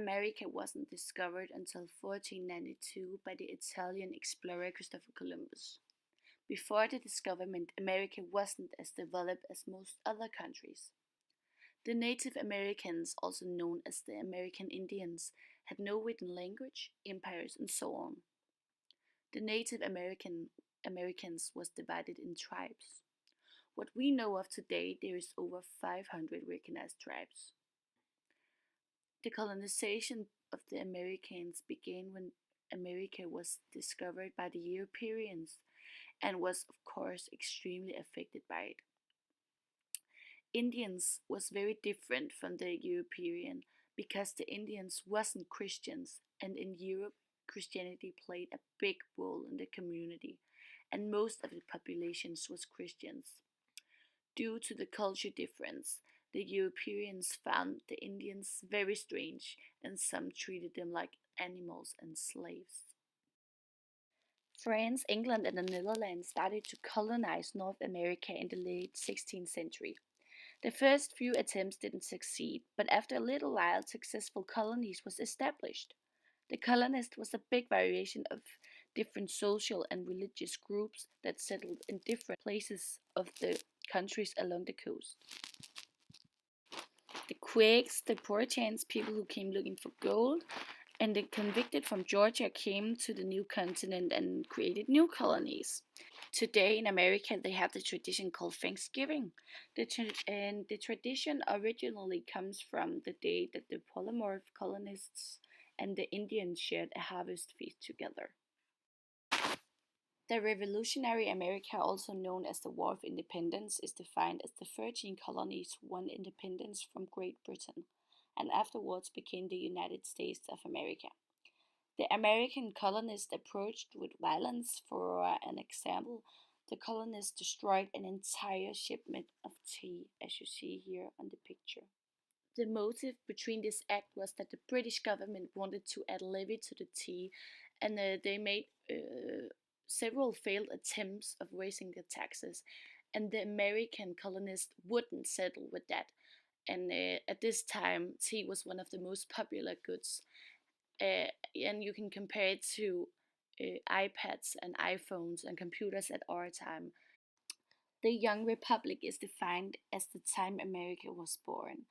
America wasn't discovered until 1492 by the Italian explorer Christopher Columbus. Before the discovery, America wasn't as developed as most other countries. The Native Americans, also known as the American Indians, had no written language, empires, and so on. The Native Americans was divided in tribes. What we know of today, there is over 500 recognized tribes. The colonization of the Americans began when America was discovered by the Europeans and was of course extremely affected by it. Indians was very different from the European because the Indians wasn't Christians, and in Europe Christianity played a big role in the community and most of the populations was Christians. Due to the culture difference, the Europeans found the Indians very strange and some treated them like animals and slaves. France, England, and the Netherlands started to colonize North America in the late 16th century. The first few attempts didn't succeed, but after a little while successful colonies was established. The colonist was a big variation of different social and religious groups that settled in different places of the countries along the coast. The Quakes, the Puritans, people who came looking for gold, and the convicted from Georgia came to the new continent and created new colonies. Today in America, they have the tradition called Thanksgiving. And the tradition originally comes from the day that the polymorph colonists and the Indians shared a harvest feast together. The Revolutionary America, also known as the War of Independence, is defined as the 13 colonies won independence from Great Britain and afterwards became the United States of America. The American colonists approached with violence. For an example, the colonists destroyed an entire shipment of tea, as you see here on the picture. The motive between this act was that the British government wanted to add levy to the tea, and they made several failed attempts of raising the taxes, and the American colonists wouldn't settle with that. And at this time, tea was one of the most popular goods, and you can compare it to iPads and iPhones and computers at our time. The Young Republic is defined as the time America was born.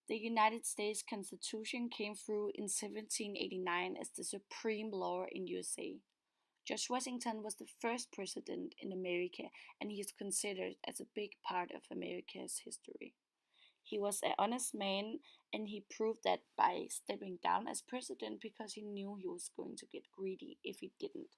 The United States Constitution came through in 1789 as the supreme law in USA. George Washington was the first president in America, and he is considered as a big part of America's history. He was an honest man, and he proved that by stepping down as president because he knew he was going to get greedy if he didn't.